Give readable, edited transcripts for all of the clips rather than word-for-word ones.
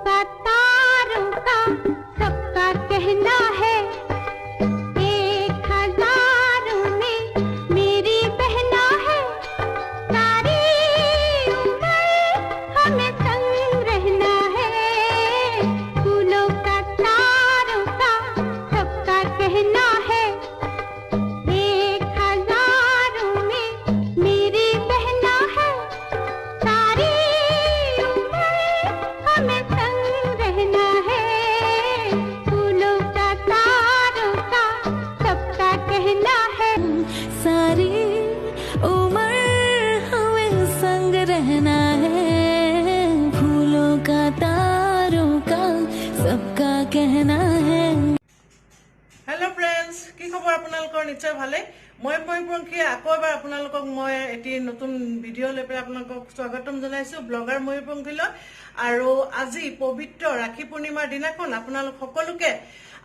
का तारों का सबका कहना है, एक हजारों में मेरी बहना है। सारी उम्र हमें संग रहना है। फूलों का तारों का सबका कहना है, एक हजारों में मेरी बहना है। सारी उम्र हमें संग रहना है। फूलों का तारों का सबका कहना है, सारी उम्र हमें संग रहना है। फूलों का तारों का सबका कहना है। हेलो फ्रेंड्स, কি খবৰ আপোনালোকৰ? নিশ্চয় ভালে। মই ময়ূৰপংখী আকৌ এবাৰ আপোনালোকক মই এটি নতুন ভিডিঅ' লৈ পেলাই আপোনালোকক স্বাগতম জনাইছো ব্লগাৰ ময়ূৰপংখীলৈ। আৰু আজি পবিত্ৰ ৰাখী পূৰ্ণিমাৰ দিনাখন আপোনালোক সকলোকে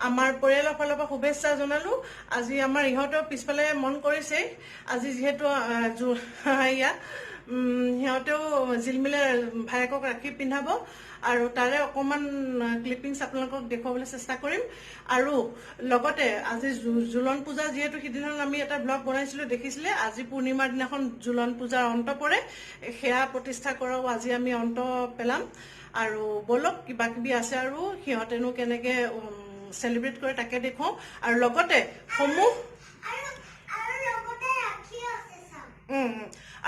আমাৰ পৰিয়ালৰ ফালৰ পৰা শুভেচ্ছা জনালো। আজি আমাৰ ইহঁতৰ পিছফালে মন কৰিছে, আজি যিহেতু সিহঁতেও জিলমিলে ভায়েকক ৰাখি পিন্ধাব আৰু তাৰে অকমান ক্লিপিংছ আপোনালোকক দেখুৱাবলৈ চেষ্টা কৰিম। আৰু লগতে আজি জোলন পূজা, যিহেতু সিদিনাখন আমি এটা ব্লগ বনাইছিলো দেখিছিলে, আজি পূৰ্ণিমাৰ দিনাখন জোলন পূজাৰ অন্ত পৰে, সেয়া প্ৰতিষ্ঠা কৰাও আজি আমি অন্ত পেলাম। আৰু বলক কিবা কিবি আছে আৰু সিহঁতেনো কেনেকে চেলিব্ৰেট কৰে তাকে দেখুৱাওঁ। আৰু লগতে সমূহ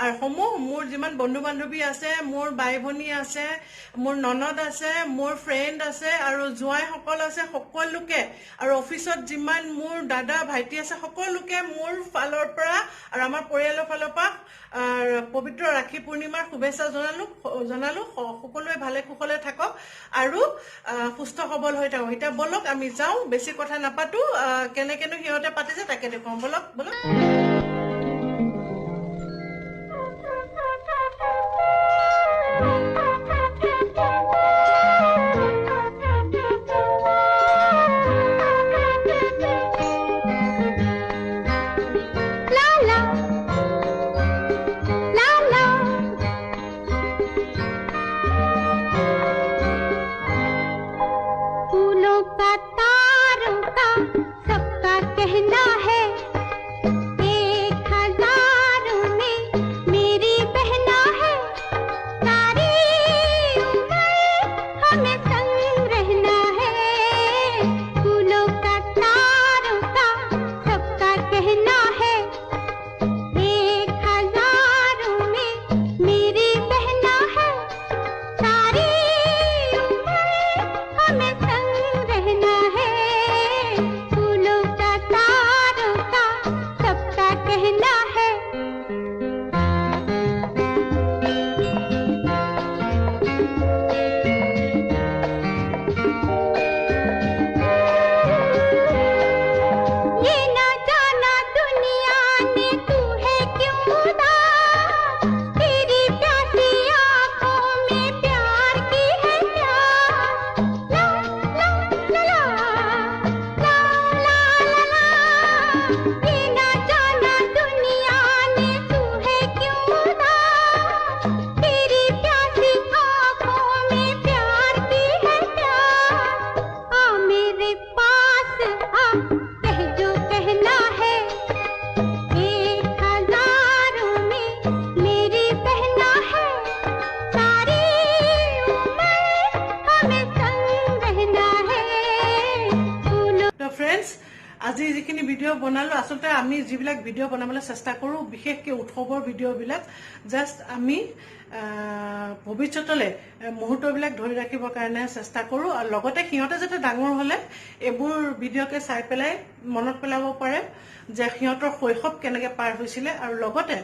আৰু সমূহ মোৰ যিমান বন্ধু বান্ধৱী আছে, মোৰ বাই ভনী আছে, মোৰ ননদ আছে, মোৰ ফ্ৰেণ্ড আছে আৰু জোৱাইসকল আছে, সকলোকে আৰু অফিচত যিমান মোৰ দাদা ভাইটি আছে সকলোকে মোৰ ফালৰ পৰা আৰু আমাৰ পৰিয়ালৰ ফালৰ পৰা পবিত্ৰ ৰাখী পূৰ্ণিমাৰ শুভেচ্ছা জনালো। সকলোৱে ভালে কুশলে থাকক আৰু সুস্থ সবল হৈ থাকক। এতিয়া বলক আমি যাওঁ, বেছি কথা নাপাতো, কেনেকেনো সিহঁতে পাতিছে তাকে দেখুৱাম। বলক বলক। फूलों का तारों का सबका कहना है, एक हजारों में मेरी बहना है। सारी उम्र हमें संग रहना है। फूलों का तारों का सबका कहना है, एक हजारों में मेरी बहना है। सारी उम्र हमें संग रहना है। फूलों का तारों का सबका कहना है। ये ना जाना दुनिया ने तू है क्यों उदास, तेरी प्यासी आंखों में प्यार की है प्यास। ला ला ला ला ला ला ला। ये ना जाना दुनिया ने तू है क्यों उदास, तेरी प्यासी आंखों में प्यार की है प्यास। आ मेरे पास आ, कह जो कहना है, एक हजारों में मेरी बहना है। सारी उम्र हमें संग रहना है। फूलों তো ফ্ৰেণ্ডছ, আজি যিখিনি ভিডিঅ' বনালো, আচলতে আমি যিবিলাক ভিডিঅ' বনাবলৈ চেষ্টা কৰোঁ, বিশেষকৈ উৎসৱৰ ভিডিঅ'বিলাক জাষ্ট আমি ভৱিষ্যতলৈ মুহূৰ্তবিলাক ধৰি ৰাখিবৰ কাৰণে চেষ্টা কৰোঁ। আৰু লগতে সিহঁতে যাতে ডাঙৰ হ'লে এইবোৰ ভিডিঅ'কে চাই পেলাই মনত পেলাব পাৰে যে সিহঁতৰ শৈশৱ কেনেকৈ পাৰ হৈছিলে। আৰু লগতে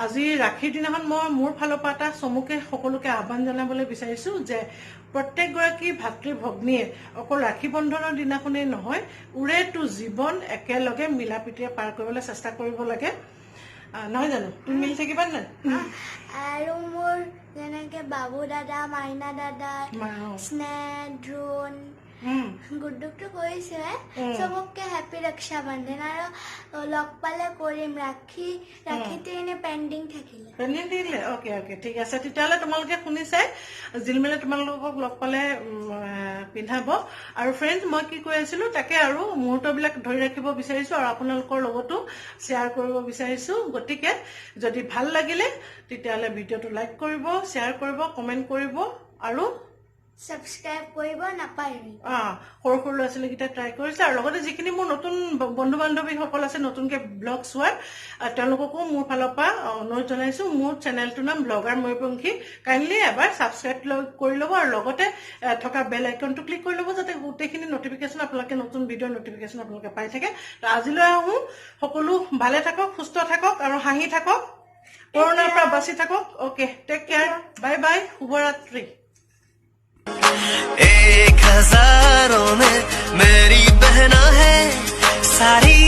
আজি ৰাখীৰ দিনাখন মই মোৰ ফালৰ পৰা এটা চমুকে সকলোকে আহ্বান জনাবলৈ বিচাৰিছোঁ যে প্ৰত্যেকগৰাকী ভাতৃ ভগ্নীয়ে অকল ৰাখী বন্ধনৰ দিনাখনেই নহয়, উৰেটো জীৱন একেলগে মিলা প্ৰীতিৰে পাৰ কৰিবলৈ চেষ্টা কৰিব লাগে, নহয় জানো? তুমি মিলি থাকিবা নাই? আৰু মোৰ যেনেকে বাবু দাদা, মাইনা দাদা, স্নেহ, দ্ৰোণ, গুড্ডুকটো কৰিছে চবকে হেপী ৰক্ষা বন্ধন আৰু লগ পালে কৰিম ৰাখিতে এনে পেণ্ডিং থাকিলে পেণ্ডিং দিলে অ'কে অ'কে ঠিক আছে তেতিয়াহ'লে তোমালোকে শুনিছাই জিলমিলে তোমালোকক লগ পালে পিন্ধাব আৰু ফ্ৰেণ্ডছ মই কি কৈ আছিলো তাকে আৰু মুহূৰ্তবিলাক ধৰি ৰাখিব বিচাৰিছো আৰু আপোনালোকৰ লগতো শ্বেয়াৰ কৰিব বিচাৰিছো গতিকে যদি ভাল লাগিলে তেতিয়াহ'লে ভিডিঅ'টো লাইক কৰিব শ্বেয়াৰ কৰিব কমেণ্ট কৰিব আৰু সাবস্ক্ৰাইব কৰিব নাপাহৰিবি সৰু সৰু ল'ৰা ছোৱালীকেইটা ট্ৰাই কৰিছে আৰু লগতে যিখিনি মোৰ নতুন বন্ধু বান্ধৱীসকল আছে নতুনকে ব্লগ চোৱাৰ তেওঁলোককো মোৰ ফালৰ পৰা অনুৰোধ জনাইছো মোৰ চেনেলটোৰ নাম ব্লগাৰ ময়ূৰপংখী কাইণ্ডলি এবাৰ ছাবস্ক্ৰাইব কৰি ল'ব আৰু লগতে থকা বেল আইকনটো ক্লিক কৰি ল'ব যাতে গোটেইখিনি নটিফিকেশ্যন আপোনালোকে নতুন ভিডিঅ'ৰ নটিফিকেশ্যন আপোনালোকে পাই থাকে আজিলৈ আহোঁ সকলো ভালে থাকক সুস্থ থাকক আৰু হাঁহি থাকক কৰোণাৰ পৰা বাচি থাকক okay take care bye bye শুভৰাত্ৰি 1000 में मेरी बहना है सारी